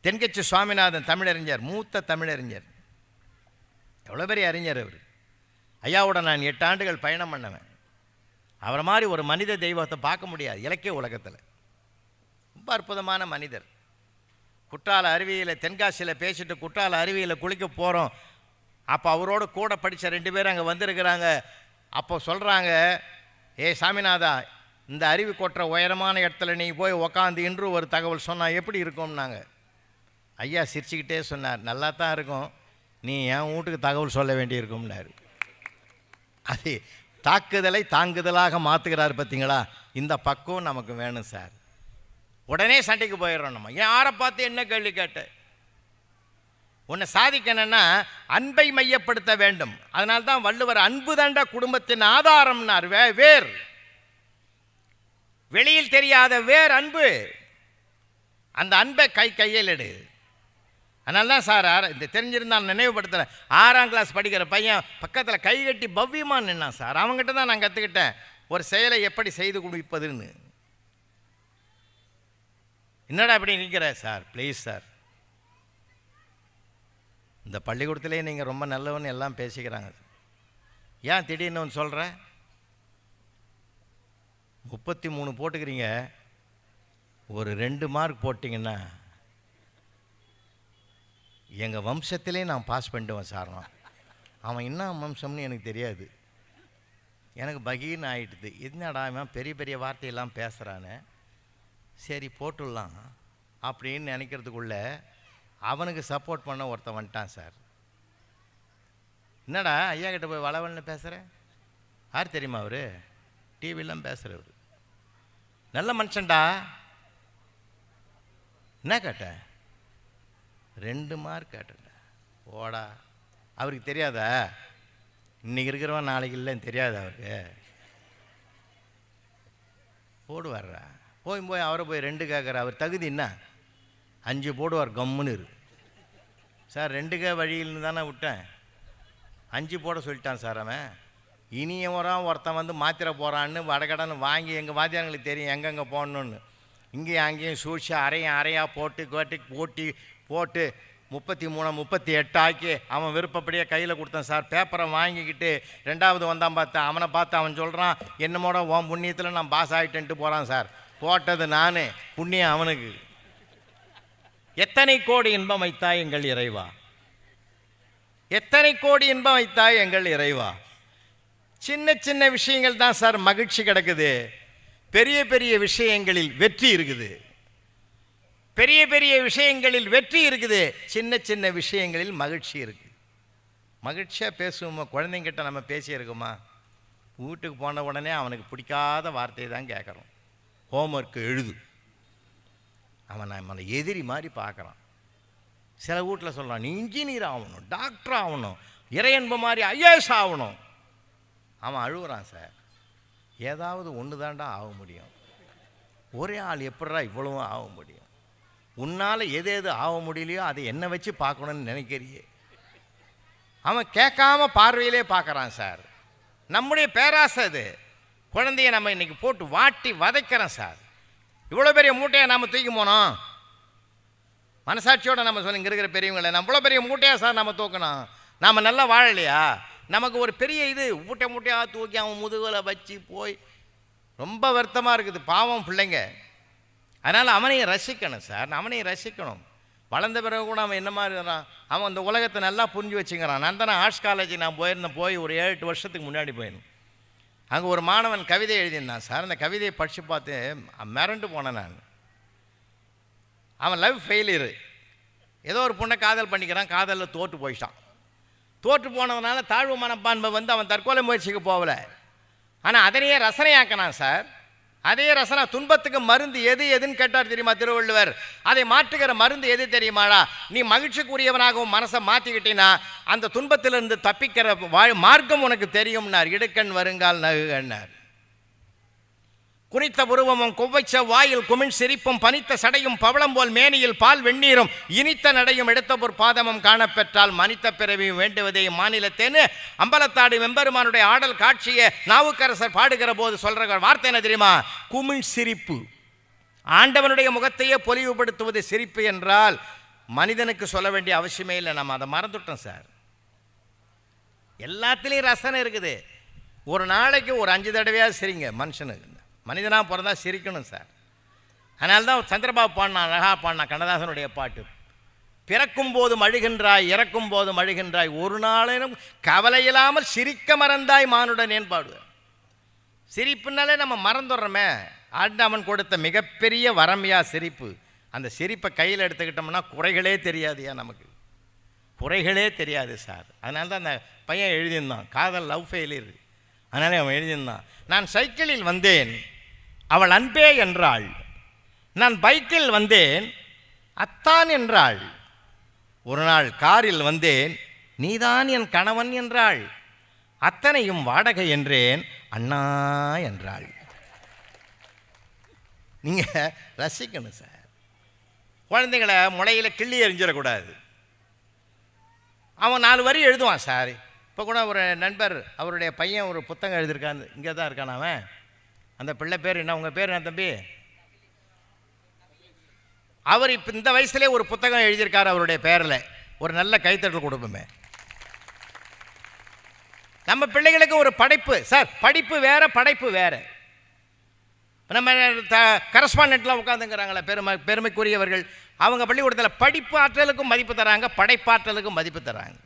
தென்கட்சி சுவாமிநாதன் தமிழறிஞர், மூத்த தமிழறிஞர், எவ்வளோ பெரிய அறிஞர் அவர். ஐயாவோட நான் 8 ஆண்டுகள் பயணம் பண்ணவேன். அவரை மாதிரி ஒரு மனித தெய்வத்தை பார்க்க முடியாது இலக்கிய உலகத்தில். ரொம்ப அற்புதமான மனிதர். குற்றால அருவியில் தென்காசியில் பேசிட்டு குற்றால அருவியில் குளிக்க போகிறோம். அப்போ அவரோடு கூட படித்த 2 பேர் அங்கே வந்திருக்கிறாங்க. அப்போ சொல்கிறாங்க, சாமிநாதா, இந்த அருவி கொட்டுற உயரமான இடத்துல நீ போய் உக்காந்து இன்று ஒரு தகவல் சொன்னால் எப்படி இருக்கும்னாங்க. ஐயா சிரிச்சுக்கிட்டே சொன்னார், நல்லா தான் இருக்கும், நீ என் வீட்டுக்கு தகவல் சொல்ல வேண்டியிருக்கும்னாரு. அது தாக்குதலை தாங்குதலாக மாற்றுகிறார் பார்த்தீங்களா? இந்த பக்குவம் நமக்கு வேணும் சார். உடனே சண்டைக்கு போயிடுறோம். நம்ம யாரை பார்த்து என்ன கேள்வி கேட்ட? உன்னை சாதிக்கணும்னா அன்பை மையப்படுத்த வேண்டும். அதனால தான் வள்ளுவர் அன்பு தண்ட குடும்பத்தின் ஆதாரம்னார். வேர், வெளியில் தெரியாத வேர் அன்பு. அந்த அன்பை கையில் எடு. அதனால தான் சார் இந்த தெரிஞ்சிருந்தான் நினைவுபடுத்துகிறேன். 6ஆம் கிளாஸ் படிக்கிற பையன் பக்கத்தில் கை கட்டி பவ்யமாக நின்னான் சார். அவங்ககிட்ட தான் நான் கற்றுக்கிட்டேன் ஒரு செயலை எப்படி செய்து கொடுப்பதுன்னு. என்னடா அப்படி நிற்கிற சார்? ப்ளீஸ் சார், இந்த பள்ளிக்கூடத்திலே நீங்கள் ரொம்ப நல்லவன்னு எல்லாம் பேசிக்கிறாங்க. ஏன் திடீர்னு ஒன்று சொல்கிறேன்? 33 போட்டுக்கிறீங்க, ஒரு 2 மார்க் போட்டிங்கன்னா எங்கள் வம்சத்திலே நான் பாஸ் பண்ணிடுவேன் சார். அவன் என்ன வம்சம்னு எனக்கு தெரியாது. எனக்கு பகீர்னு ஆகிட்டுது. என்னடா அவன் பெரிய பெரிய வார்த்தையெல்லாம் பேசுகிறானே, சரி போட்டுடலாம் அப்படின்னு நினைக்கிறதுக்குள்ள அவனுக்கு சப்போர்ட் பண்ண ஒருத்தன் வந்துட்டான் சார். என்னடா ஐயா கிட்ட போய் வளவல்னு பேசுகிறேன்? யார் தெரியுமா அவர்? டிவிலாம் பேசுகிறவர், நல்ல மனுஷன்டா. என்ன கேட்ட? 2 மார்க் கேட்டேன்டா. ஓடா, அவருக்கு தெரியாதா? இன்னைக்கு இருக்கிறவன் நாளைக்கு இல்லைன்னு தெரியாது அவருக்கு. போடுவார்ரா. போய் அவரை போய் 2 கேட்குற. அவர் தகுதி என்ன? 5 போடுவார் கம்முன்னு இரு சார். 2 வழியில்னு தானே விட்டேன், 5 போட சொல்லிட்டான் சார் அவன். இனியவரான் ஒருத்தன் வந்து மாத்திரை போகிறான்னு வடகடன்னு வாங்கி எங்கள் வாத்தியாரங்களுக்கு தெரியும் எங்கெங்கே போடணுன்னு. இங்கேயும் அங்கேயும் சூழ்ச்சி அரையாக போட்டு போட்டு 33 38 ஆக்கி அவன் விருப்பப்படியே கையில் கொடுத்தான் சார். பேப்பரை வாங்கிக்கிட்டு 2வது வந்தான் பார்த்தேன். அவனை பார்த்து அவன் சொல்கிறான், என்னமோட உன் புண்ணியத்தில் நான் பாஸ் ஆகிட்டேன்ட்டு போகிறான் சார். போட்டது நான், புண்ணியம் அவனுக்கு. எத்தனை கோடி இன்பம் வைத்தாய் எங்கள் இறைவா, எத்தனை கோடி இன்பம் வைத்தாய் எங்கள் இறைவா. சின்ன சின்ன விஷயங்கள் தான் சார் மகிழ்ச்சி கிடக்குது. பெரிய பெரிய விஷயங்களில் வெற்றி இருக்குது. பெரிய பெரிய விஷயங்களில் வெற்றி இருக்குது, சின்ன சின்ன விஷயங்களில் மகிழ்ச்சி இருக்குது. மகிழ்ச்சியாக பேசுவோமா? குழந்தைங்கிட்ட நம்ம பேசியிருக்கோமா? வீட்டுக்கு போன உடனே அவனுக்கு பிடிக்காத வார்த்தையை தான் கேட்குறோம். ஹோம்ஒர்க்கு எழுது. அவன் நம்மளை எதிரி மாதிரி பார்க்குறான். சில வீட்டில் சொல்கிறான், நீ இன்ஜினியர் ஆகணும், டாக்டர் ஆகணும், இறையன்பு மாதிரி ஐஏஎஸ் ஆகணும். அவன் அழுகுறான் சார். ஏதாவது ஒன்று தாண்டா ஆக முடியும். ஒரே ஆள் எப்படா இவ்வளவும் ஆக முடியும்? உன்னால் எது ஆக முடியலையோ அதை என்ன வச்சு பார்க்கணுன்னு நினைக்கிறியே. அவன் கேட்காம பார்வையிலே பார்க்குறான் சார். நம்முடைய பேராசை அது. குழந்தைய நம்ம இன்றைக்கி போட்டு வாட்டி வதைக்கிறோம் சார். இவ்வளோ பெரிய மூட்டையை நம்ம தூக்கி போனோம். மனசாட்சியோடு நம்ம சொல்லி, இங்கே இருக்கிற பெரியவங்களை, நம்ம இவ்வளோ பெரிய மூட்டையாக சார் நம்ம தூக்கணும். நாம் நல்லா வாழலையா? நமக்கு ஒரு பெரிய இது மூட்டையாக தூக்கி அவன் முதுகில் வச்சு போய் ரொம்ப வருத்தமாக இருக்குது. பாவம் பிள்ளைங்க. அதனால் அவனையும் ரசிக்கணும் சார், அவனையும் ரசிக்கணும். வளர்ந்த பிறகு கூட அவன் என்ன மாதிரி இருக்கிறான், அவன் அந்த உலகத்தை நல்லா புரிஞ்சு வச்சுக்கிறான். நான் தானே ஆர்ட்ஸ் காலேஜ் நான் போய் ஒரு 7-8 வருஷத்துக்கு முன்னாடி போயிருந்தேன். அங்கே ஒரு மாணவன் கவிதை எழுதியிருந்தான் சார். அந்த கவிதையை படித்து பார்த்து மிரண்டு போனேன் நான். அவன் லவ் ஃபெயிலியரு, ஏதோ ஒரு பொண்ணை காதல் பண்ணிக்கிறான், காதலில் தோற்று போயிட்டான். தோற்று போனதுனால தாழ்வு மனப்பான்மை வந்து அவன் தற்கொலை முயற்சிக்கு போகலை. ஆனால் அதனையே ரசனையாக்கினான் சார். அதே ரசனை. துன்பத்துக்கு மருந்து எதுன்னு கேட்டார் தெரியுமா திருவள்ளுவர்? அதை மாற்றுகிற மருந்து எது தெரியுமாடா? நீ மகிழ்ச்சிக்குரியவனாகவும் மனசை மாற்றிக்கிட்டீன்னா அந்த துன்பத்திலிருந்து தப்பிக்கிற மார்க்கம் உனக்கு தெரியும்னார். இடுக்கண் வருங்கால் நகுகன்னார். குறித்த புருவமும் கொவ்வைச்ச வாயில் குமிழ் சிரிப்பும் பனித்த சடையும் பவளம் போல் மேனியில் பால் வெந்நீரும் இனித்த நடையும் எடுத்த பொற் பாதமும் காணப்பெற்றால் மனித பிறவியும் வேண்டுவதே மாநிலத்தேன்னு அம்பலத்தாடு வெம்பெருமானுடைய ஆடல் காட்சியை நாவுக்கரசர் பாடுகிற போது சொல்ற வார்த்தை என்ன தெரியுமா? குமிழ் சிரிப்பு. ஆண்டவனுடைய முகத்தையே பொலிவுபடுத்துவது சிரிப்பு என்றால் மனிதனுக்கு சொல்ல வேண்டிய அவசியமே இல்லை, நம்ம அதை மறந்துட்டோம் சார். எல்லாத்துலேயும் ரசனை இருக்குது. ஒரு நாளைக்கு ஒரு 5 தடவையாக சிரிங்க. மனிதனாக பிறந்தா சிரிக்கணும் சார். அதனால தான் சந்திரபாபு பாடினா, அழகா பாடினா கண்ணதாசனுடைய பாட்டு, பிறக்கும் போதும் அழுகின்றாய் இறக்கும் போதும் அழுகின்றாய் ஒரு நாளும் கவலையில்லாமல் சிரிக்க மறந்தாய் மானுடனேன் பாடுவேன். சிரிப்புனாலே நம்ம மறந்துடுறோமே. ஆண்டவன் கொடுத்த மிகப்பெரிய வரமையா சிரிப்பு. அந்த சிரிப்பை கையில் எடுத்துக்கிட்டோம்னா குறைகளே தெரியாதுயா, நமக்கு குறைகளே தெரியாது சார். அதனால தான் அந்த பையன் எழுதியிருந்தான், காதல் லவ் ஃபெயிலியர். அதனாலே அவன் எழுதியிருந்தான், நான் சைக்கிளில் வந்தேன் அவள் அன்பே என்றாள், நான் பைக்கில் வந்தேன் அத்தான் என்றாள், ஒரு நாள் காரில் வந்தேன் நீதான் என் கணவன் என்றாள், அத்தனையும் வாடகை என்றேன் அண்ணா என்றாள். நீங்கள் ரசிக்கணும் சார். குழந்தைங்களை முளையில் கிள்ளி எறிஞ்சிடக்கூடாது. அவன் 4 வரி எழுதுவான் சார். இப்போ கூட ஒரு நண்பர், அவருடைய பையன் ஒரு புத்தகம் எழுதியிருக்கான், இங்கே தான் இருக்கான் அவன். அந்த பிள்ளை பேர் என்ன, உங்கள் பேர் என்ன தம்பி? அவர் இப்போ இந்த வயசுலேயே ஒரு புத்தகம் எழுதியிருக்கார் அவருடைய பேரில். ஒரு நல்ல கைத்தட்டல் கொடுப்போமே. நம்ம பிள்ளைகளுக்கு ஒரு படைப்பு சார். படிப்பு வேற, படைப்பு வேற. நம்ம கரஸ்பாண்டெண்ட்லாம் உட்காந்துங்கிறாங்களே பெருமைக்குரியவர்கள், அவங்க பள்ளிக்கூடத்தில் படிப்பு ஆற்றலுக்கும் மதிப்பு தராங்க, படைப்பாற்றலுக்கும் மதிப்பு தராங்க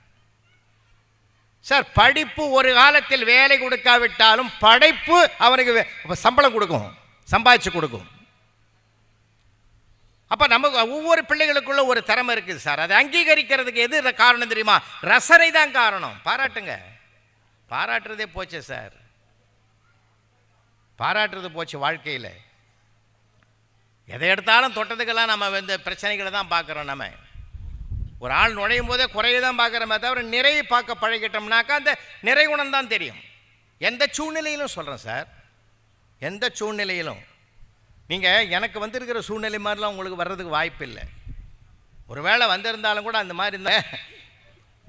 சார். படிப்பு ஒரு காலத்தில் வேலை கொடுக்காவிட்டாலும் படைப்பு அவனுக்கு சம்பளம் கொடுக்கும், சம்பாதிச்சு கொடுக்கும். அப்போ நமக்கு ஒவ்வொரு பிள்ளைகளுக்குள்ள ஒரு திறமை இருக்குது சார். அதை அங்கீகரிக்கிறதுக்கு எது காரணம் தெரியுமா? ரசனை தான் காரணம். பாராட்டுங்க. பாராட்டுறதே போச்சு சார், பாராட்டுறது போச்சு வாழ்க்கையில். எதை எடுத்தாலும் தொட்டதுக்கெல்லாம் நம்ம இந்த பிரச்சனைகளை தான் பார்க்குறோம். நம்ம ஒரு ஆள் நுழையும் போதே குறையை தான் பார்க்குறோமே தவிர நிறைய பார்க்க பழகிட்டோம்னாக்கா அந்த நிறை குணம் தான் தெரியும். எந்த சூழ்நிலையிலும் சொல்கிறேன் சார், எந்த சூழ்நிலையிலும். நீங்கள் எனக்கு வந்திருக்கிற சூழ்நிலை மாதிரிலாம் உங்களுக்கு வர்றதுக்கு வாய்ப்பு இல்லை. ஒரு வேளை வந்திருந்தாலும் கூட அந்த மாதிரி இருந்தால்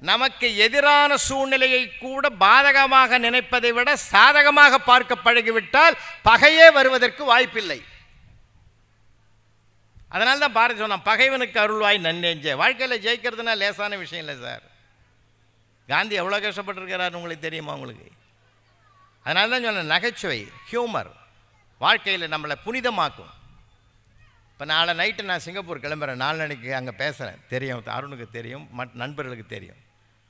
நமக்கு எதிரான சூழ்நிலையை கூட பாதகமாக நினைப்பதை விட சாதகமாக பார்க்க பழகிவிட்டால் பகையே வருவதற்கு வாய்ப்பில்லை. அதனால தான் பாரதி சொன்னான், பகைவனுக்கு அருள்வாய் நன்னெஞ்ச. வாழ்க்கையில் ஜெயிக்கிறதுனா லேசான விஷயம் இல்லை சார். காந்தி எவ்வளோ கஷ்டப்பட்டுருக்கிறார் உங்களுக்கு தெரியுமா உங்களுக்கு? அதனால தான் சொன்னேன், நகைச்சுவை, ஹியூமர் வாழ்க்கையில் நம்மளை புனிதமாக்கும். இப்போ நாளை நைட்டு நான் சிங்கப்பூர் கிளம்புறேன், 4 நாளைக்கு அங்கே பேசுகிறேன். தெரியும், அருணுக்கு தெரியும், நண்பர்களுக்கு தெரியும்,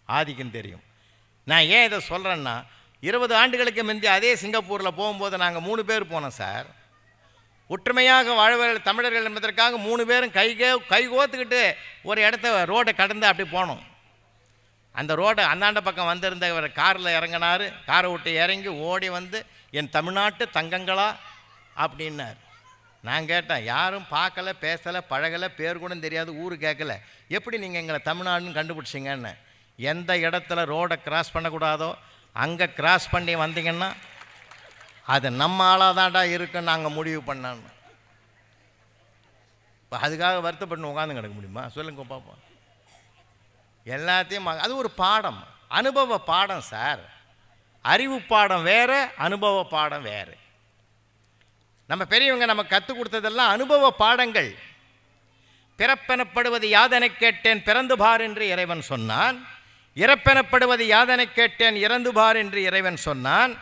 ஆதிக்கும் தெரியும். நான் ஏன் இதை சொல்கிறேன்னா, 20 ஆண்டுகளுக்கு முந்தி அதே சிங்கப்பூரில் போகும்போது நாங்கள் 3 பேர் போனோம் சார். ஒற்றுமையாக வாழ்வர்கள் தமிழர்கள் என்பதற்காக 3 பேரும் கை கோத்துக்கிட்டு ஒரு இடத்த ரோடை கடந்து அப்படி போனோம். அந்த ரோடை அந்தாண்ட பக்கம் வந்திருந்தவர் காரில் இறங்கினார். காரை விட்டு இறங்கி ஓடி வந்து, என் தமிழ்நாட்டு தங்கங்களா அப்படின்னார். நான் கேட்டேன், யாரும் பார்க்கல, பேசலை, பழகலை, பேர் கூட தெரியாது, ஊர் கேட்கல, எப்படி நீங்கள் எங்களை தமிழ்நாடுன்னு கண்டுபிடிச்சிங்கன்னு. எந்த இடத்துல ரோடை கிராஸ் பண்ணக்கூடாதோ அங்கே கிராஸ் பண்ணி வந்தீங்கன்னா அது நம்ம ஆளாக தான்டா இருக்குன்னு நாங்கள் முடிவு பண்ணோன்னு. இப்போ அதுக்காக வருத்தப்பட்டு உட்காந்து கிடக்க முடியுமா? சொல்லுங்க பார்ப்போம். எல்லாத்தையும் அது ஒரு பாடம், அனுபவ பாடம் சார். அறிவு பாடம் வேறு, அனுபவ பாடம் வேறு. நம்ம பெரியவங்க நமக்கு கற்றுக் கொடுத்ததெல்லாம் அனுபவ பாடங்கள். பிறப்பெனப்படுவது யாதனை கேட்டேன் பிறந்து பார் என்று இறைவன் சொன்னான். இறப்பெனப்படுவது யாதனை கேட்டேன் இறந்து பார் என்று இறைவன் சொன்னான்.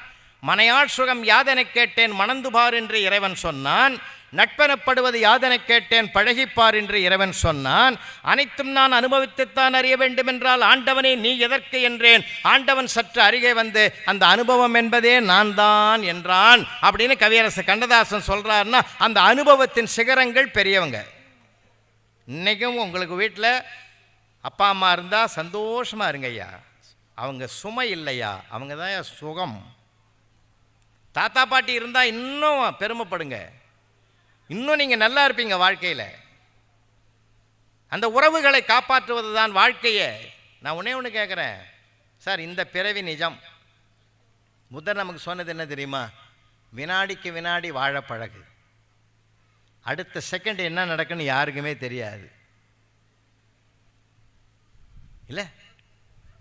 மனையாள் சுகம் யாதனை கேட்டேன் மணந்து பார் என்று இறைவன் சொன்னான். நட்பெனப்படுவது யாதனை கேட்டேன் பழகிப்பார் என்று இறைவன் சொன்னான். அனைத்தும் நான் அனுபவித்துத்தான் அறிய வேண்டும் என்றால் ஆண்டவனே நீ எதற்கு என்றேன். ஆண்டவன் சற்று அருகே வந்து அந்த அனுபவம் என்பதே நான் தான் என்றான் அப்படின்னு கவியரசு கண்ணதாசன் சொல்கிறாருன்னா, அந்த அனுபவத்தின் சிகரங்கள் பெரியவங்க. இன்றைக்கும் உங்களுக்கு வீட்டில் அப்பா அம்மா இருந்தால் சந்தோஷமாக இருங்க ஐயா, அவங்க சுமை இல்லையா, அவங்க தான் சுகம். தாத்தா பாட்டி இருந்தால் இன்னும் பெருமைப்படுங்க, இன்னும் நீங்கள் நல்லா இருப்பீங்க வாழ்க்கையில். அந்த உறவுகளை காப்பாற்றுவது தான் வாழ்க்கையே. நான் ஒன்று கேட்குறேன் சார், இந்த பிறவி நிஜம். புத்தர் நமக்கு சொன்னது என்ன தெரியுமா? வினாடிக்கு வினாடி வாழ பழகு. அடுத்த செகண்ட் என்ன நடக்குன்னு யாருக்குமே தெரியாது. இல்லை,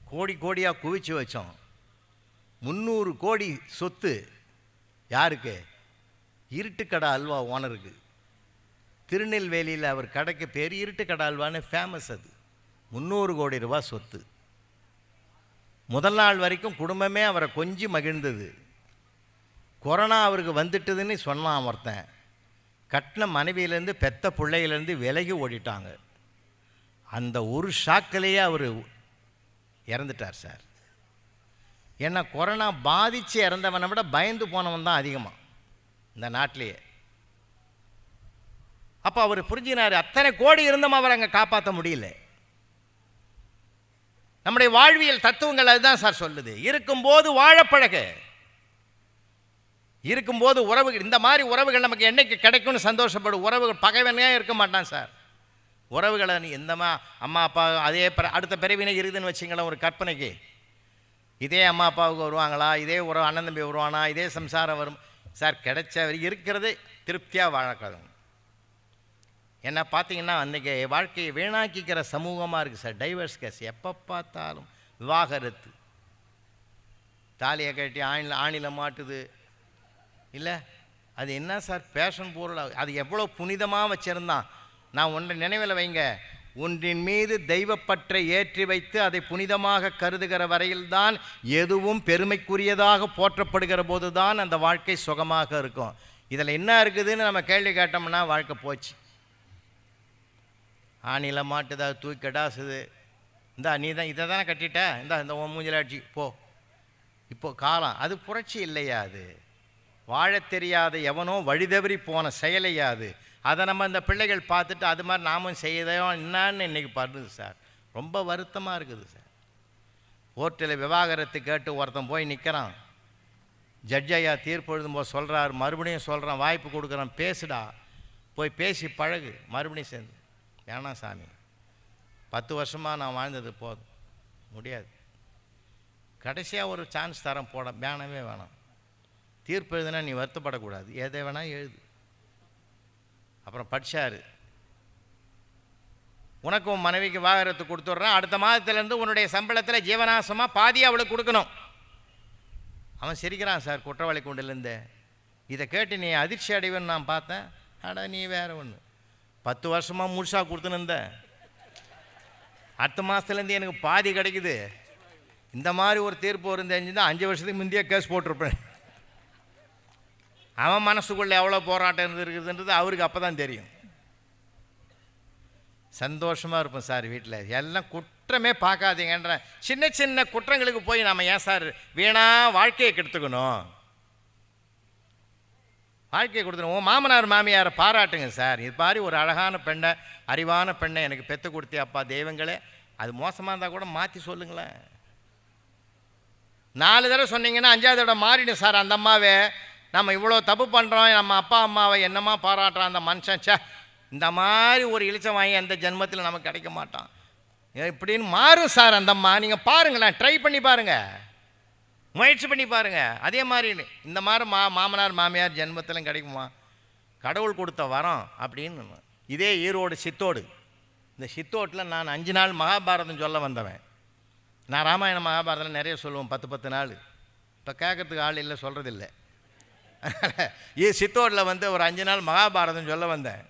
கோடி கோடியாக குவிச்சு வச்சோம். 300 கோடி சொத்து யாருக்கு? இருட்டுக்கடை அல்வா ஓனருக்கு. திருநெல்வேலியில் அவர் கடைக்கு பெரிய இருட்டு கடால்வான்னு ஃபேமஸ். அது 300 கோடி ரூபாய் சொத்து. முதல் நாள் வரைக்கும் குடும்பமே அவரை கொஞ்சி மகிழ்ந்தது. கொரோனா அவருக்கு வந்துட்டுதுன்னு சொன்னான் ஒருத்தன். கட்டின மனைவியிலேருந்து பெத்த பிள்ளையிலேருந்து விலகி ஓடிட்டாங்க. அந்த ஒரு ஷாக்கிலேயே அவர் இறந்துட்டார் சார். ஏன்னா கொரோனா பாதித்து இறந்தவனை விட பயந்து போனவன் தான் அதிகமாக இந்த நாட்டிலேயே. அப்போ அவர் புரிஞ்சினார், அத்தனை கோடி இருந்தும் அவர் அங்கே காப்பாற்ற முடியல. நம்முடைய வாழ்வியல் தத்துவங்கள் அதுதான் சார் சொல்லுது. இருக்கும்போது வாழப்பழக, இருக்கும்போது உறவுகள், இந்த மாதிரி உறவுகள் நமக்கு என்னைக்கு கிடைக்கும்னு சந்தோஷப்படும். உறவுகள் பகைவனே இருக்க மாட்டான் சார். உறவுகளை நீ எந்தமா அம்மா அப்பா அதே அடுத்த பிறவினை இருக்குதுன்னு வச்சிங்களேன். ஒரு கற்பனைக்கு இதே அம்மா அப்பாவுக்கு வருவாங்களா, இதே உறவு அண்ணன் தம்பி வருவானா, இதே சம்சாரம் வரும் சார். கிடைச்ச இருக்கிறது திருப்தியாக வாழக்கூடாது. என்ன பார்த்தீங்கன்னா அன்றைக்கி வாழ்க்கையை வீணாக்கிக்கிற சமூகமாக இருக்குது சார். டைவர்ஸ் கேஸ் எப்போ பார்த்தாலும், விவாகரத்து, தாலியை கட்டி ஆணியில் மாட்டுது இல்லை. அது என்ன சார் பேஷன் பொருள். அது எவ்வளோ புனிதமாக வச்சுருந்தான். நான் ஒன்றை நினைவில் வைங்க, ஒன்றின் மீது தெய்வப்பற்றை ஏற்றி வைத்து அதை புனிதமாக கருதுகிற வரையில்தான் எதுவும் பெருமைக்குரியதாக போற்றப்படுகிற போது தான் அந்த வாழ்க்கை சுகமாக இருக்கும். இதில் என்ன இருக்குதுன்னு நம்ம கேள்வி கேட்டோம்னா வாழ்க்கை போச்சு. ஆணியில் மாட்டுதா, தூக்கி கடாசுது, இந்தா நீ தான் இதை தானே கட்டிட்ட, இந்த மூஞ்சிலாட்சி போ. இப்போது காலம் அது புரட்சி இல்லையா? அது வாழத் தெரியாத எவனோ வழிதவறி போன செயலையா அது? அதை நம்ம இந்த பிள்ளைகள் பார்த்துட்டு அது மாதிரி நாமும் செய்யதோ என்னான்னு இன்றைக்கி பண்ணுது சார். ரொம்ப வருத்தமாக இருக்குது சார். கோர்ட்டில் விவாகரத்து கேட்டு ஒருத்தன் போய் நிற்கிறான். ஜட்ஜையா தீர்ப்பு எழுதும்போது சொல்கிறார், மறுபடியும் சொல்கிறான், வாய்ப்பு கொடுக்குறான், பேசுடா, போய் பேசி பழகு. மறுபடியும் சேர்ந்து வேணாம் சாமி, 10 வருஷமாக நான் வாழ்ந்தது போதும், முடியாது, கடைசியாக ஒரு சான்ஸ் தரேன் போட, வேணவே வேணாம். தீர்ப்பு எழுதுனா நீ வருத்தப்படக்கூடாது, எதை வேணால் எழுது. அப்புறம் படித்தார், உனக்கு உன் மனைவிக்கு விவாகரத்து கொடுத்துட்றான், அடுத்த மாதத்துலேருந்து உன்னுடைய சம்பளத்தில் ஜீவனாசமாக பாதி அவளுக்கு கொடுக்கணும். அவன் சிரிக்கிறான் சார் குற்றவாளி கூண்டிலேருந்து. இதை கேட்டு நீ அதிர்ச்சி அடைவன்னு நான் பார்த்தேன். அடா நீ வேற ஒன்று, 10 வருஷமாக முழுசாக கொடுத்துன்னு இருந்தேன், அடுத்த மாதத்துலேருந்து எனக்கு பாதி கிடைக்குது. இந்த மாதிரி ஒரு தீர்ப்பு வரும் தெரிஞ்சுதான் 5 வருஷத்துக்கு முந்தைய கேஸ் போட்டிருப்பேன். அவன் மனசுக்குள்ளே எவ்வளோ போராட்டம் இருந்துருக்குதுன்றது அவருக்கு அப்போ தான் தெரியும். சந்தோஷமாக இருப்போம் சார் வீட்டில். எல்லாம் குற்றமே பார்க்காதீங்கன்ற சின்ன சின்ன குற்றங்களுக்கு போய் நம்ம ஏன் சார் வீணாக வாழ்க்கையை கெடுத்துக்கணும்? வாழ்க்கையை கொடுத்துருவோம். உன் மாமனார் மாமியாரை பாராட்டுங்க சார். இது மாதிரி ஒரு அழகான பெண்ணை, அறிவான பெண்ணை எனக்கு பெற்று கொடுத்தே அப்பா தெய்வங்களே. அது மோசமாக இருந்தால் கூட மாற்றி சொல்லுங்களேன். 4 தடவை சொன்னீங்கன்னா 5ஆவது தடவை மாறிடும் சார். அந்த அம்மாவே நம்ம இவ்வளோ தப்பு பண்ணுறோம், நம்ம அப்பா அம்மாவை என்னமா பாராட்டுறான் அந்த மனுஷன், சே இந்த மாதிரி ஒரு இழிச்சம் வாங்கி அந்த ஜென்மத்தில் நமக்கு கிடைக்க மாட்டான் இப்படின்னு மாறும் சார் அந்த அம்மா. நீங்கள் பாருங்களேன், ட்ரை பண்ணி பாருங்கள், முயற்சி பண்ணி பாருங்கள். அதே மாதிரி இந்த மாதிரி மாமனார் மாமியார் ஜென்மத்திலும் கிடைக்குமா? கடவுள் கொடுத்த வரோம் அப்படின்னு. இதே ஈரோடு சித்தோடு, இந்த சித்தோட்டில் நான் 5 நாள் மகாபாரதம் சொல்ல வந்தவன். நான் ராமாயண மகாபாரதம் நிறைய சொல்லுவேன், 10 நாள். இப்போ கேட்கறதுக்கு ஆள் இல்லை, சொல்கிறதில்லை. சித்தோட்டில் வந்து ஒரு 5 நாள் மகாபாரதம் சொல்ல வந்தேன்.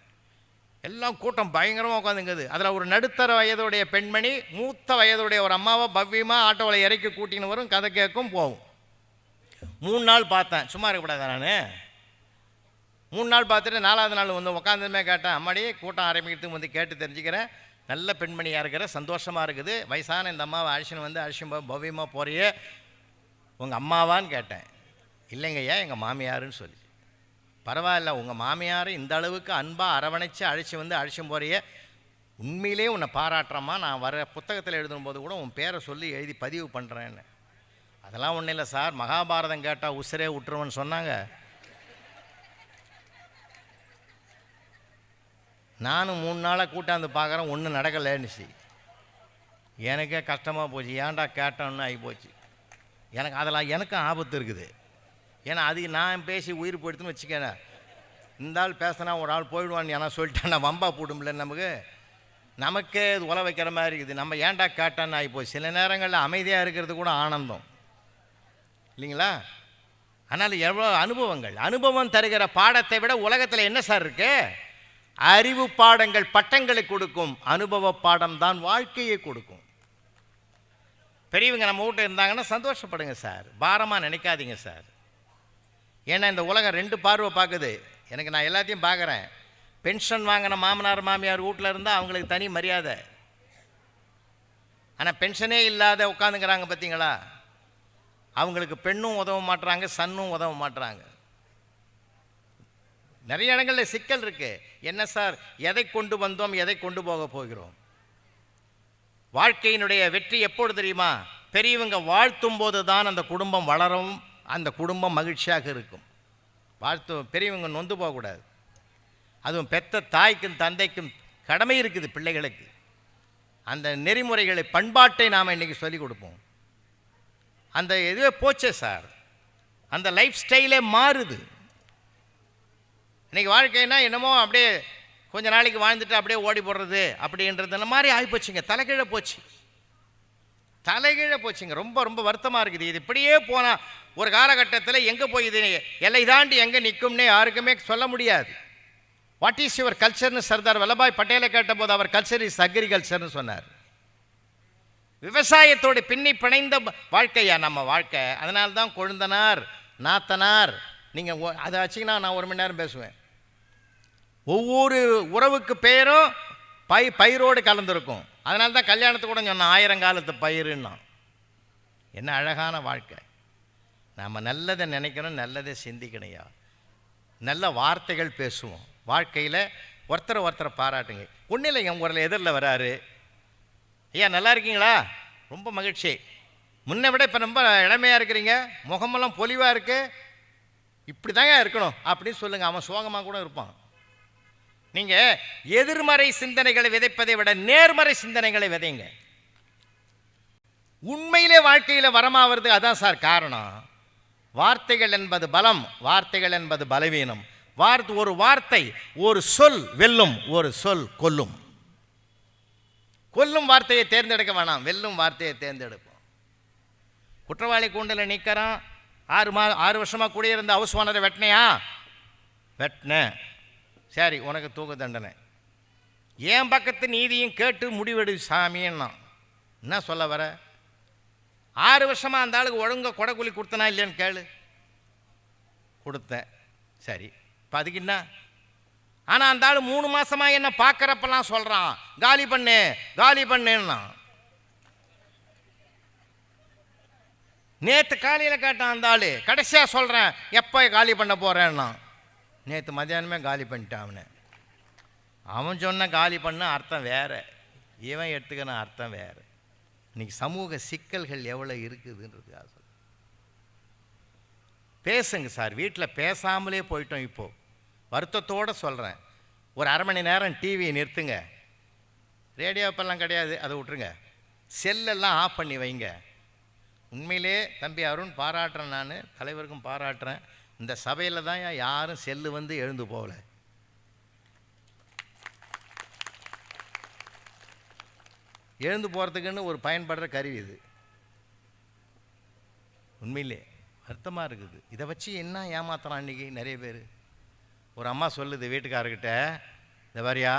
எல்லாம் கூட்டம் பயங்கரமாக உட்காந்துங்குது. அதில் ஒரு நடுத்தர வயதுடைய பெண்மணி மூத்த வயதுடைய ஒரு அம்மாவை பவ்யமாக ஆட்டோவில் இறக்கி கூட்டின்னு வரும், கதை கேட்கும் போகும். 3 நாள் பார்த்தேன், சும்மா இருக்கக்கூடாது. நான் 3 நாள் பார்த்துட்டு 4ஆவது நாள் வந்து உட்காந்துமே கேட்டேன், அம்மாடி கூட்டம் ஆரம்பிக்கிறதுக்கு வந்து கேட்டு தெரிஞ்சுக்கிறேன், நல்ல பெண்மணியாக இருக்கிற, சந்தோஷமாக இருக்குது, வயசான இந்த அம்மாவை அழிச்சுன்னு வந்து அழிச்சும் பவ்யமாக போறியே, உங்கள் அம்மாவான்னு கேட்டேன். இல்லைங்கய்யா எங்கள் மாமியாருன்னு சொல்லி. பரவாயில்ல, உங்கள் மாமியார் இந்த அளவுக்கு அன்பாக அரவணைச்சு அழைச்சி வந்து அழைச்சும் போறியே, உண்மையிலே உன்னை பாராட்டுறம்மா, நான் வர புத்தகத்தில் எழுதும்போது கூட உன் பேரை சொல்லி எழுதி பதிவு பண்ணுறேன்னு. அதெல்லாம் ஒன்றும் இல்லை சார், மகாபாரதம் கேட்டால் உசுரே விட்டுருவன்னு சொன்னாங்க. நானும் 3 நாளாக கூட்டாந்து பார்க்குறேன், ஒன்றும் நடக்கலைன்னுச்சு. எனக்கே கஷ்டமாக போச்சு, ஏன்டா கேட்டோன்னு ஆகி போச்சு. எனக்கு அதில் எனக்கும் ஆபத்து இருக்குது. ஏன்னா அது நான் பேசி உயிர் போயிடுத்துன்னு வச்சுக்கேன். இந்த ஆள் பேசினா ஒரு ஆள் போயிடுவான்னு ஏன்னா சொல்லிட்டேன், நான் வம்பா போடும்ல, நமக்கே இது உல வைக்கிற மாதிரி இருக்குது. நம்ம ஏன்டா கேட்டான்னு ஆகி போச்சு. சில நேரங்களில் அமைதியாக இருக்கிறது கூட ஆனந்தம் இல்லைங்களா? அதனால் எவ்வளோ அனுபவங்கள், அனுபவம் தருகிற பாடத்தை விட உலகத்தில் என்ன சார் இருக்குது? அறிவு பாடங்கள் பட்டங்களை கொடுக்கும், அனுபவ பாடம் தான் வாழ்க்கையை கொடுக்கும். பெரியவங்க நம்ம வீட்டில் இருந்தாங்கன்னா சந்தோஷப்படுங்க சார், பாரமாக நினைக்காதீங்க சார். ஏன்னா இந்த உலகம் ரெண்டு பார்வை பார்க்குது. எனக்கு நான் எல்லாத்தையும் பார்க்குறேன். பென்ஷன் வாங்கின மாமனார் மாமியார் வீட்டில் இருந்தால் அவங்களுக்கு தனி மரியாதை. ஆனால் பென்ஷனே இல்லாத உட்காந்துங்கிறாங்க பார்த்தீங்களா, அவங்களுக்கு பெண்ணும் உதவ மாட்டுறாங்க, சன்னும் உதவ மாட்டுறாங்க. நிறைய இடங்களில் சிக்கல் இருக்கு. என்ன சார், எதை கொண்டு வந்தோம், எதை கொண்டு போக போகிறோம்? வாழ்க்கையினுடைய வெற்றி எப்பொழுது தெரியுமா? பெரியவங்க வாழ்த்தும் போது தான் அந்த குடும்பம் வளரும், அந்த குடும்பம் மகிழ்ச்சியாக இருக்கும். பெரியவங்க நொந்து போகக்கூடாது. அதுவும் பெத்த தாய்க்கும் தந்தைக்கும் கடமை இருக்குது பிள்ளைகளுக்கு. அந்த நெறிமுறைகளை, பண்பாட்டை நாம் இன்றைக்கி சொல்லிக் கொடுப்போம். அந்த இதுவே போச்சே சார், அந்த லைஃப் ஸ்டைலே மாறுது. இன்றைக்கி வாழ்க்கைன்னா என்னமோ அப்படியே கொஞ்ச நாளைக்கு வாழ்ந்துட்டு அப்படியே ஓடி போடுறது அப்படின்றது அந்த மாதிரி ஆகிப்போச்சுங்க. தலைகீழே போச்சு, தலைகீழே போச்சுங்க. ரொம்ப ரொம்ப வருத்தமாக இருக்குது. இது இப்படியே போனால் ஒரு காலகட்டத்தில் எங்கே போய் இது எல்லை தாண்டி எங்கே நிற்கும்னே யாருக்குமே சொல்ல முடியாது. வாட் இஸ் யுவர் கல்ச்சர்னு சர்தார் வல்லபாய் பட்டேலை கேட்டபோது அவர் கல்ச்சர் இஸ் அக்ரிகல்ச்சர்னு சொன்னார். விவசாயத்தோடு பின்னி பிணைந்த வாழ்க்கையா நம்ம வாழ்க்கை. அதனால தான் கொழுந்தனார் நாத்தனார், நீங்கள் அதை வச்சிங்கன்னா நான் 1 மணி நேரம் பேசுவேன். ஒவ்வொரு உறவுக்கு பெயரும் பயிரோடு கலந்துருக்கும். அதனால தான் கல்யாணத்துக்கு கூட சொன்ன 1000 காலத்து பயிருன்னா. என்ன அழகான வாழ்க்கை. நாம் நல்லதை நினைக்கணும், நல்லதை சிந்திக்கணையா, நல்ல வார்த்தைகள் பேசுவோம். வாழ்க்கையில் ஒருத்தரை பாராட்டுங்க. ஒன்றும் இல்லைங்க, உங்களை எதிரில் வராரு, ஐயா நல்லா இருக்கீங்களா, ரொம்ப மகிழ்ச்சி, முன்னை விட இப்போ ரொம்ப இளமையாக இருக்கிறீங்க, முகமெல்லாம் பொலிவாக இருக்கு, இப்படி தாங்க இருக்கணும் அப்படின்னு சொல்லுங்கள். அவன் சோகமாக கூட இருப்பான். நீங்கள் எதிர்மறை சிந்தனைகளை விதைப்பதை விட நேர்மறை சிந்தனைகளை விதைங்க. உண்மையிலே வாழ்க்கையில் வரமாவது அதான் சார் காரணம். வார்த்தைகள் என்பது பலம், வார்த்தைகள் என்பது பலவீனம். ஒரு வார்த்தை, ஒரு சொல் வெல்லும், ஒரு சொல் கொல்லும். கொல்லும் வார்த்தையை தேர்ந்தெடுக்க வேணாம், வெல்லும் வார்த்தையை தேர்ந்தெடுப்போம். குற்றவாளி கூண்டில் நிற்கிறான், 6 வருஷமாக குடியிருந்த ஹவுஸ் ஓனரை வெட்டினையா? வெட்டினேன். சரி, உனக்கு தூக்கு தண்டனை. என் பக்கத்து நீதியும் கேட்டு முடிவெடு சாமின்னா என்ன சொல்ல வர? 6 வருஷமாக அந்த ஆளுக்கு ஒழுங்க கொடைக்கூலி கொடுத்தனா இல்லையான்னு கேளு. கொடுத்தேன். சரி, இப்போ அதுக்கு என்ன? ஆனால் அந்த ஆள் 3 மாதமாக என்ன பார்க்குறப்பெல்லாம் சொல்கிறான், காலி பண்ணு காலி பண்ணுன்னா. நேற்று காலையில் கேட்டான் அந்த ஆள், கடைசியாக சொல்கிறேன் எப்போ காலி பண்ண போகிறேன்னா. நேற்று மத்தியானமே காலி பண்ணிட்டான். அவன் சொன்ன காலி பண்ண அர்த்தம் வேறு, இவன் எடுத்துக்கின அர்த்தம் வேறு. இன்றைக்கி சமூக சிக்கல்கள் எவ்வளோ இருக்குதுன்றதுக்காக சொல்ல. பேசுங்க சார், வீட்டில் பேசாமலே போயிட்டோம். இப்போது வருத்தத்தோடு சொல்கிறேன், ஒரு 1/2 மணி நேரம் டிவியை நிறுத்துங்க. ரேடியோ இப்பெல்லாம் கிடையாது, அதை விட்டுருங்க. செல்லெல்லாம் ஆஃப் பண்ணி வைங்க. உண்மையிலே தம்பி அருண் பாராட்டுறேன், நான் தலைவருக்கும் பாராட்டுறேன். இந்த சபையில் தான் யாரும் செல்லு வந்து எழுந்து போகல. எழுந்து போகிறதுக்குன்னு ஒரு பயன்படுற கருவி இது. உண்மையிலே வருத்தமாக இருக்குது. இதை வச்சு என்ன ஏமாத்துறான் இன்றைக்கி நிறைய பேர். ஒரு அம்மா சொல்லுது வீட்டுக்காரர்கிட்ட, இந்த மாதிரியா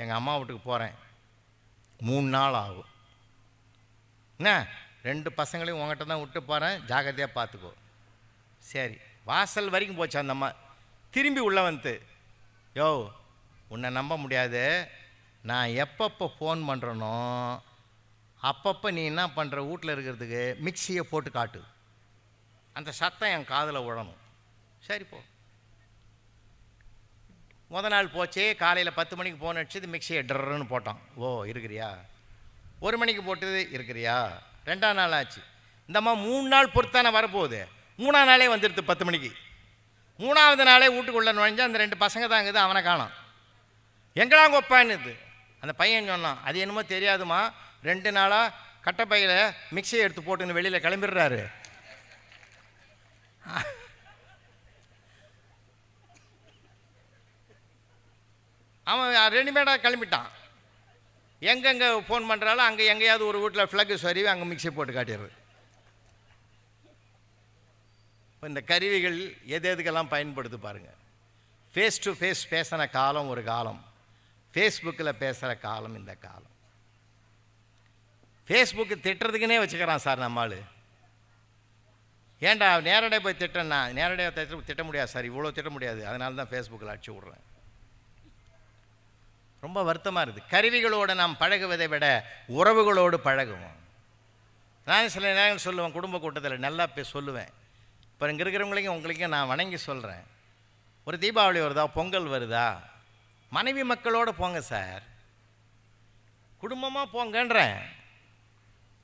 எங்கள் அம்மா வீட்டுக்கு போகிறேன், 3 நாள் ஆகும், என்ன 2 பசங்களையும் உங்கள்கிட்ட தான் விட்டு போகிறேன், ஜாக்கிரதையாக பார்த்துக்கோ. சரி, வாசல் வரைக்கும் போச்சு அந்த அம்மா. திரும்பி உள்ளே வந்து, யோ உன்னை நம்ப முடியாது, நான் எப்பப்போ ஃபோன் பண்ணுறனோ அப்பப்போ நீ என்ன பண்ணுற, வீட்டில் இருக்கிறதுக்கு மிக்சியை போட்டு காட்டு, அந்த சத்தம் என் காதில் விழணும். சரி போ. நாள் போச்சே, காலையில் 10 மணிக்கு ஃபோன் அடிச்சது, மிக்சியை டர்ன்னு போட்டான். ஓ இருக்கிறியா? 1 மணிக்கு போட்டது இருக்கிறியா? 2ஆம் நாள் ஆச்சு. இந்த அம்மா 3 நாள் பொறுத்தானே வரப்போகுது. 3ஆம் நாளே வந்துடுது 10 மணிக்கு. 3ஆவது நாளே வீட்டுக்குள்ளே நுழைஞ்சு அந்த 2 பசங்க தாங்குது, அவனை காணோம். எங்கெல்லாம் கொப்பான்னுது. அந்த பையன் சொன்னான், அது என்னமோ தெரியாதுமா, 2 நாளாக கட்டைப்பையில் மிக்சியை எடுத்து போட்டுன்னு வெளியில் கிளம்பிடுறாரு. அவன் ரெடிமேடாக கிளம்பிட்டான். எங்கெங்கே ஃபோன் பண்ணுறாலும் அங்கே எங்கேயாவது ஒரு வீட்டில் ஃப்ளக்கு சொருவி அங்கே மிக்சி போட்டு காட்டிடுறது. இப்போ இந்த கருவிகள் எது எதுக்கெல்லாம் பயன்படுத்து பாருங்கள். ஃபேஸ் டு ஃபேஸ் பேசின காலம் ஒரு காலம், ஃபேஸ்புக்கில் பேசுகிற காலம் இந்த காலம். ஃபேஸ்புக்கு திட்டுறதுக்குன்னே வச்சுக்கிறான் சார் நம்மால். ஏன்டா நேரடியாக போய் திட்டேன்னா, நேரடியாக திட்ட முடியாது சார், இவ்வளோ திட்ட முடியாது, அதனால தான் ஃபேஸ்புக்கில் அடிச்சு விட்றேன். ரொம்ப வருத்தமாக இருக்குது. கருவிகளோடு நாம் பழகுவதை விட உறவுகளோடு பழகுவோம். நான் சில நேரங்கள் சொல்லுவேன், குடும்ப கூட்டத்தில் நல்லா சொல்லுவேன். இப்போ இங்கே இருக்கிறவங்களையும் உங்களுக்கும் நான் வணங்கி சொல்கிறேன். ஒரு தீபாவளி வருதா, பொங்கல் வருதா, மனைவி மக்களோடு போங்க சார், குடும்பமாக போங்கன்றேன்.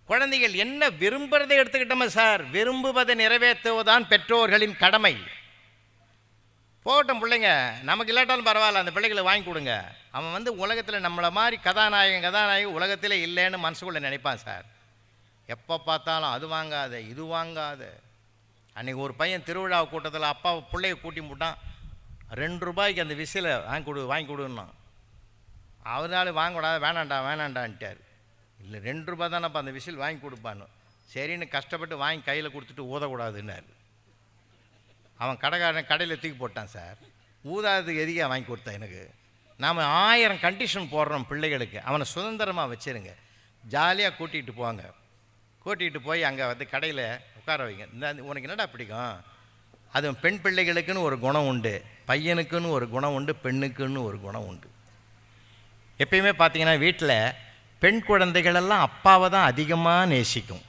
குழந்தைகள் என்ன விரும்புகிறதை எடுத்துக்கிட்டோமா சார், விரும்புவதை நிறைவேற்றுவதுதான் பெற்றோர்களின் கடமை. போகட்டும் பிள்ளைங்க, நமக்கு இல்லாட்டாலும் பரவாயில்ல, அந்த பிள்ளைகளை வாங்கி கொடுங்க. அவன் உலகத்தில் நம்மளை மாதிரி கதாநாயகி உலகத்தில் இல்லைன்னு மனசுக்குள்ளே நினைப்பான் சார். எப்போ பார்த்தாலும் அது வாங்காத இது வாங்காத. அன்றைக்கி ஒரு பையன் திருவிழா கூட்டத்தில் அப்பா பிள்ளைய கூட்டி போட்டான். 2 ரூபாய்க்கு அந்த விசிலை வாங்கி கொடுன்னா. அவரால் வாங்கக்கூடாது, வேணாண்டான்ட்டார். இல்லை 2 ரூபா தானேப்பா அந்த விசில் வாங்கி கொடுப்பான்னு. சரின்னு கஷ்டப்பட்டு வாங்கி கையில் கொடுத்துட்டு ஊதக்கூடாதுன்னாரு. அவன் கடைக்காரன் கடையில் தூக்கி போட்டான் சார். ஊதாததுக்கு எதுக்கே வாங்கி கொடுத்தேன் எனக்கு. நாம் 1000 கண்டிஷன் போடுறோம் பிள்ளைகளுக்கு. அவனை சுதந்திரமாக வச்சுருங்க, ஜாலியாக கூட்டிகிட்டு போங்க. கூட்டிகிட்டு போய் அங்கே கடையில் உட்கார வைங்க. உனக்கு என்னடா பிடிக்கும், அது பெண் பிள்ளைகளுக்குன்னு ஒரு குணம் உண்டு, பையனுக்குன்னு ஒரு குணம் உண்டு, பெண்ணுக்குன்னு ஒரு குணம் உண்டு. எப்பயுமே பார்த்தீங்கன்னா வீட்டில் பெண் குழந்தைகளெல்லாம் அப்பாவை தான் அதிகமாக நேசிக்கும்,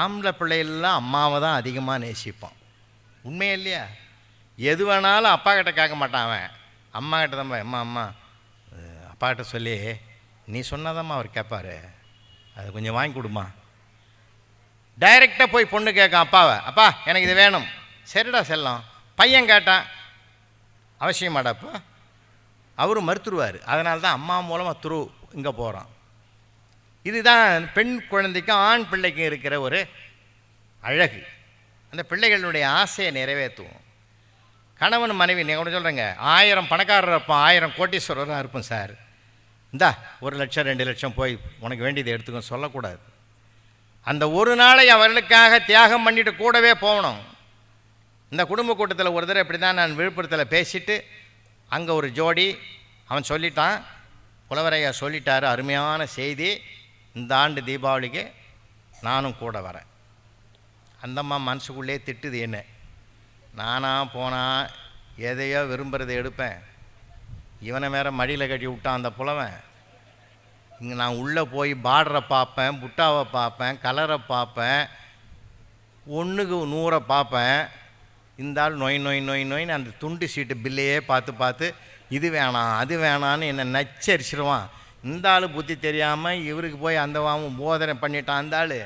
ஆம்பளை பிள்ளைகளெல்லாம் அம்மாவை தான் அதிகமாக நேசிப்பான். உண்மையே இல்லையா? எது வேணாலும் அப்பா கிட்ட கேட்க மாட்டான் அவன், அம்மா கிட்ட தான். அம்மா அப்பா கிட்ட சொல்லி நீ சொன்னாதாம்மா அவர் கேட்பார், அது கொஞ்சம் வாங்கி கொடுமா. டைரெக்டாக போய் பொண்ணு கேட்கான் அப்பாவை, அப்பா எனக்கு இது வேணும். சரிடா செல்லம். பையன் கேட்டான், அவசியமாடாப்பா, அவரும் மறுத்துருவார். அதனால தான் அம்மா மூலமாக இங்கே போகிறான். இதுதான் பெண் குழந்தைக்கும் ஆண் பிள்ளைக்கும் இருக்கிற ஒரு அழகு. அந்த பிள்ளைகளுடைய ஆசையை நிறைவேற்றுவோம். கணவன் மனைவி, நீங்கள் கூட சொல்கிறேங்க, 1000 பணக்காரர் இருப்போம், 1000 கோட்டீஸ்வரராக இருப்போம் சார். இந்தா 1 லட்சம் 2 லட்சம் போய் உனக்கு வேண்டியதை எடுத்துக்க சொல்லக்கூடாது. அந்த ஒரு நாளை அவர்களுக்காக தியாகம் பண்ணிட்டு கூடவே போகணும். இந்த குடும்ப கூட்டத்தில் ஒரு தடவை இப்படி தான் நான் விழுப்புரத்தில் பேசிட்டு, அங்கே ஒரு ஜோடி அவன் சொல்லிட்டான், புலவரையா சொல்லிட்டாரு, அருமையான செய்தி, இந்த ஆண்டு தீபாவளிக்கு நானும் கூட வரேன். அந்தம்மா மனசுக்குள்ளே திட்டுது என்ன, நானாக போனால் எதையோ விரும்புகிறதை எடுப்பேன், இவனை வேறு மடியில் கட்டி விட்டான் அந்த புலவன். இங்கே நான் உள்ளே போய் பார்டரை பார்ப்பேன், புட்டாவை பார்ப்பேன், கலரை பார்ப்பேன், 1க்கு 100 பார்ப்பேன். இந்த ஆள் நோயின்னு அந்த துண்டு சீட்டு பில்லையே பார்த்து இது வேணாம் அது வேணான்னு என்னை நச்சரிச்சிடுவான். இந்த ஆள் புத்தி தெரியாமல் இவருக்கு போய் அந்த போதனை பண்ணிட்டான் அந்த ஆள்.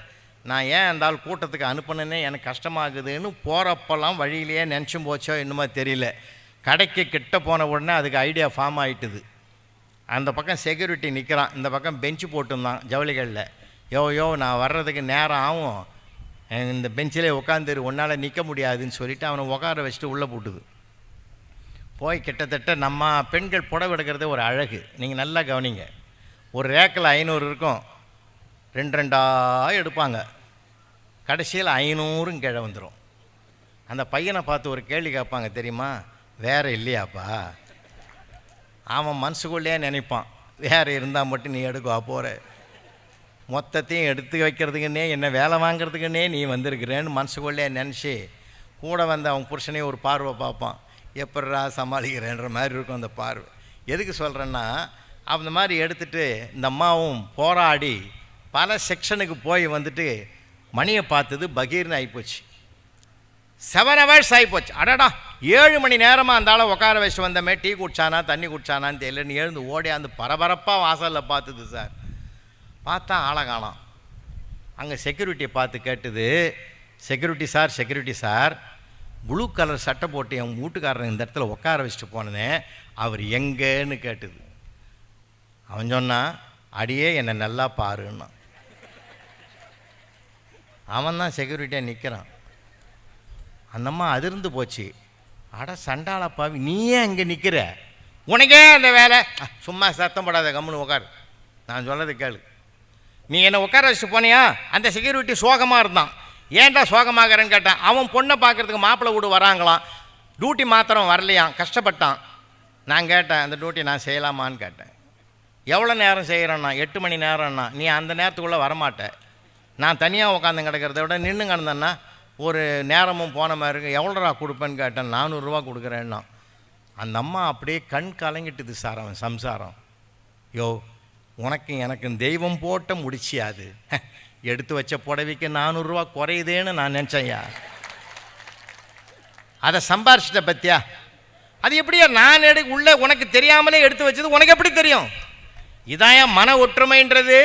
நான் ஏன் அந்த ஆள் கூட்டத்துக்கு அனுப்பினேன்னே எனக்கு கஷ்டமாகுதுன்னு போகிறப்பெல்லாம் வழியிலேயே நினச்சும் போச்சோ என்னமோ தெரியல. கடைக்கு கிட்ட போன உடனே அதுக்கு ஐடியா ஃபார்ம் ஆகிட்டுது. அந்த பக்கம் செக்யூரிட்டி நிற்கிறான், இந்த பக்கம் பெஞ்சு போட்டுருந்தான் ஜவுளிகளில். யோ நான் வர்றதுக்கு நேரம் ஆகும், இந்த பெஞ்சிலே உட்காந்துரு, உன்னால் நிற்க முடியாதுன்னு சொல்லிவிட்டு அவனை உட்கார வச்சுட்டு உள்ளே போட்டுது. போய் கிட்டத்தட்ட நம்ம பெண்கள் புடவை எடுக்கிறது ஒரு அழகு. நீங்கள் நல்லா கவனிங்க, ஒரு ரேக்கில் 500 இருக்கும், 2 எடுப்பாங்க, கடைசியில் 500 கீழே வந்துடும். அந்த பையனை பார்த்து ஒரு கேள்வி கேட்பாங்க தெரியுமா, வேறு இல்லையாப்பா? அவன் மனசுக்குள்ளே நினைப்பான், வேறு இருந்தால் மட்டும் நீ எடுக்குவா போகிற, மொத்தத்தையும் எடுத்து வைக்கிறதுக்குன்னே என்ன வேலை வாங்கிறதுக்குன்னே நீ வந்திருக்கிறேன்னு மனசுக்குள்ளே நினச்சி கூட வந்து அவன் புருஷனையும் ஒரு பார்வை பார்ப்பான், எப்படா சமாளிக்கிறேன்ற மாதிரி இருக்கும் அந்த பார்வை. எதுக்கு சொல்கிறேன்னா, அந்த மாதிரி எடுத்துகிட்டு இந்த அம்மாவும் போராடி பல செக்ஷனுக்கு போய் வந்துட்டு மணியை பார்த்தது பகீர்னு ஆகிப்போச்சு. 7 hours ஆகிப்போச்சு. அடடா 7 மணி நேரமாக அந்த ஆளை உட்கார வச்சுட்டு வந்தமே, டீ குடிச்சானா தண்ணி குடிச்சானான்னு தெரியலன்னு எழுந்து ஓடியாந்து பரபரப்பாக வாசலில் பார்த்துது சார். பார்த்தா ஆளை காணோம். அங்கே செக்யூரிட்டியை பார்த்து கேட்டுது, செக்யூரிட்டி சார் ப்ளூ கலர் சட்டை போட்டு என் வீட்டுக்காரன் இந்த இடத்துல உட்கார வச்சுட்டு போனேனே, அவர் எங்கேன்னு கேட்டுது. அவன் சொன்னான், அடியே என்னை நல்லா பாருன்னா. அவன் தான் செக்யூரிட்டியாக நிற்கிறான். அந்தம்மா அதிர்ந்து போச்சு. அட சண்டாளப்பாவி, நீ ஏன் இங்கே நிற்கிற, உனக்கே அந்த வேலை, சும்மா சத்தம் போடாத கம்முன்னு உட்காரு, நான் சொல்லதை கேளு. நீ என்னை உட்கார வச்சுட்டு போனியா? அந்த செக்யூரிட்டி சோகமாக இருந்தான். ஏன்டா சோகமாகறேன்னு கேட்டான். அவன் பொண்ணை பார்க்குறதுக்கு மாப்பிள்ளை வீடு வராங்களாம். டியூட்டி மாத்திரம் வரலையாம், கஷ்டப்பட்டான். நான் கேட்டேன், அந்த டியூட்டி நான் செய்யலாமான்னு கேட்டேன். எவ்வளோ நேரம் செய்கிறேன்னா, 8 மணி நேரம்னா. நீ அந்த நேரத்துக்குள்ளே வரமாட்டேன், நான் தனியாக உட்காந்து கிடக்கிறத விட நின்று கிடந்தேன்னா ஒரு நேரமும் போன மாதிரி இருக்கு, எவ்வளோரா கொடுப்பேன்னு கேட்டேன். 400 ரூபா கொடுக்குறேன்னா. அந்த அம்மா அப்படியே கண் கலங்கிட்டுது சார். அவன் சம்சாரம், யோ உனக்கு எனக்கு தெய்வம் போட்ட முடிச்சியாது, எடுத்து வச்ச புடவைக்கு 400 ரூபா குறையுதேன்னு நான் நினச்சேன்யா. அதை சம்பாரிச்சிட்ட பத்தியா? அது எப்படியா நான் உள்ள உனக்கு தெரியாமலே எடுத்து வச்சது உனக்கு எப்படி தெரியும்? இதான் என் மன ஒற்றுமைன்றது.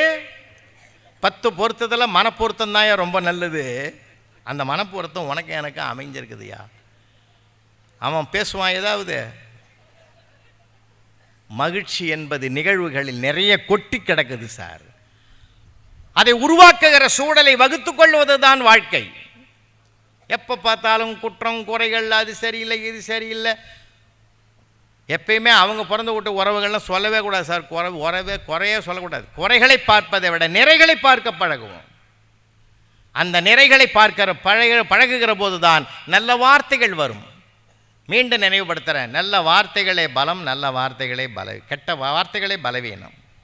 10 பொருத்தத்தில் மனப்பொருத்தம் தான் ரொம்ப நல்லது. அந்த மனப்பொருத்தம் உனக்கு எனக்கு அமைஞ்சிருக்குதுயா. அவன் பேசுவான் ஏதாவது. மகிழ்ச்சி என்பது நிகழ்வுகளில் நிறைய கொட்டி கிடக்குது சார். அதை உருவாக்குகிற சூழலை வகுத்து கொள்வது தான் வாழ்க்கை. எப்போ பார்த்தாலும் குற்றம் குறைகள், அது சரியில்லை இது சரியில்லை. எப்பயுமே அவங்க பிறந்து விட்ட உறவுகள்லாம் சொல்லவே கூடாது சார். குறையே சொல்லக்கூடாது. குறைகளை பார்ப்பதை விட நிறைகளை பார்க்க பழகுவோம். அந்த நிறைகளை பழகுகிற போது தான் நல்ல வார்த்தைகள் வரும். மீண்டும் நினைவுபடுத்துகிறேன், நல்ல வார்த்தைகளே பலம், நல்ல வார்த்தைகளே கெட்ட வார்த்தைகளே பலவீனம்.